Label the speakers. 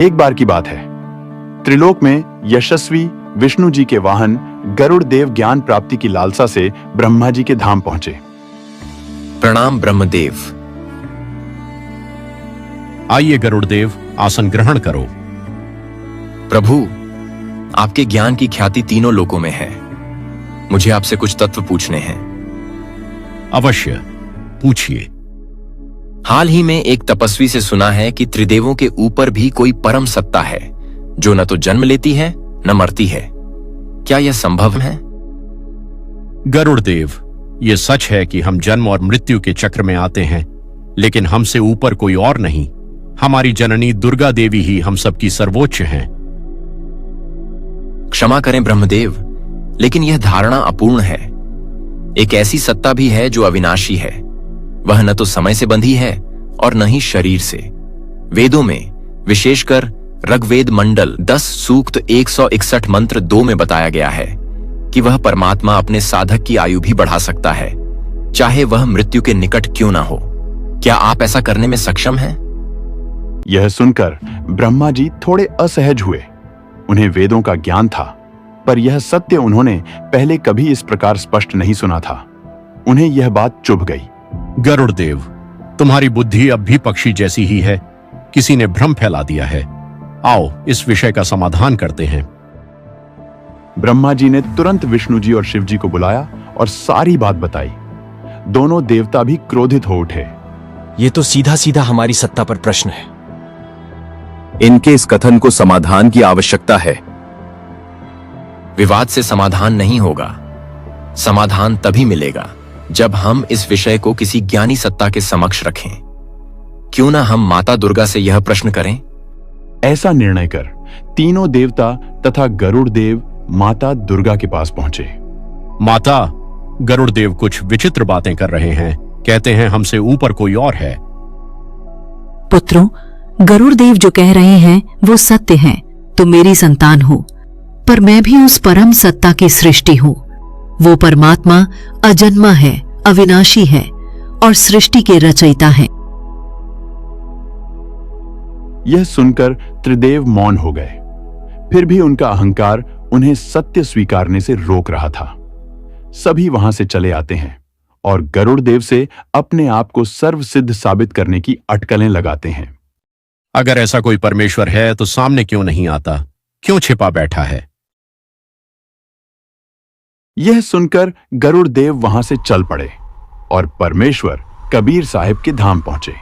Speaker 1: एक बार की बात है, त्रिलोक में यशस्वी विष्णु जी के वाहन गरुड़ देव ज्ञान प्राप्ति की लालसा से ब्रह्मा जी के धाम पहुंचे।
Speaker 2: प्रणाम ब्रह्मदेव।
Speaker 3: आइए गरुड़देव, आसन ग्रहण करो।
Speaker 2: प्रभु, आपके ज्ञान की ख्याति तीनों लोकों में है। मुझे आपसे कुछ तत्व पूछने हैं।
Speaker 3: अवश्य, पूछिए।
Speaker 2: हाल ही में एक तपस्वी से सुना है कि त्रिदेवों के ऊपर भी कोई परम सत्ता है जो न तो जन्म लेती है न मरती है। क्या यह संभव है?
Speaker 3: गरुड़देव, यह सच है कि हम जन्म और मृत्यु के चक्र में आते हैं, लेकिन हमसे ऊपर कोई और नहीं। हमारी जननी दुर्गा देवी ही हम सबकी सर्वोच्च हैं।
Speaker 2: क्षमा करें ब्रह्मदेव, लेकिन यह धारणा अपूर्ण है। एक ऐसी सत्ता भी है जो अविनाशी है। वह न तो समय से बंधी है और न ही शरीर से। वेदों में, विशेषकर ऋग्वेद मंडल 10 सूक्त 161 मंत्र 2 में बताया गया है कि वह परमात्मा अपने साधक की आयु भी बढ़ा सकता है, चाहे वह मृत्यु के निकट क्यों ना हो। क्या आप ऐसा करने में सक्षम हैं?
Speaker 1: यह सुनकर ब्रह्मा जी थोड़े असहज हुए। उन्हें वेदों का ज्ञान था, पर यह सत्य उन्होंने पहले कभी इस प्रकार स्पष्ट नहीं सुना था। उन्हें यह बात चुभ गई।
Speaker 3: गरुड़देव, तुम्हारी बुद्धि अब भी पक्षी जैसी ही है। किसी ने भ्रम फैला दिया है। आओ, इस विषय का समाधान करते हैं।
Speaker 1: ब्रह्मा जी ने तुरंत विष्णु जी और शिव जी को बुलाया और सारी बात बताई। दोनों देवता भी क्रोधित हो उठे।
Speaker 4: ये तो सीधा सीधा हमारी सत्ता पर प्रश्न है।
Speaker 5: इनके इस कथन को समाधान की आवश्यकता है।
Speaker 2: विवाद से समाधान नहीं होगा। समाधान तभी मिलेगा जब हम इस विषय को किसी ज्ञानी सत्ता के समक्ष रखें। क्यों ना हम माता दुर्गा से यह प्रश्न करें?
Speaker 1: ऐसा निर्णय कर तीनों देवता तथा गरुड़ देव माता दुर्गा के पास पहुंचे।
Speaker 3: माता, गरुड़देव कुछ विचित्र बातें कर रहे हैं। कहते हैं हमसे ऊपर कोई और है।
Speaker 6: पुत्रों, गरुड़ देव जो कह रहे हैं वो सत्य है। तुम मेरी संतान हो, पर मैं भी उस परम सत्ता की सृष्टि हूँ। वो परमात्मा अजन्मा है, अविनाशी है और सृष्टि के रचयिता है।
Speaker 1: यह सुनकर त्रिदेव मौन हो गए। फिर भी उनका अहंकार उन्हें सत्य स्वीकारने से रोक रहा था। सभी वहां से चले आते हैं और गरुड़ देव से अपने आप को सर्वसिद्ध साबित करने की अटकलें लगाते हैं।
Speaker 3: अगर ऐसा कोई परमेश्वर है तो सामने क्यों नहीं आता? क्यों छिपा बैठा है?
Speaker 1: यह सुनकर गरुड़ देव वहां से चल पड़े और परमेश्वर कबीर साहिब के धाम पहुंचे।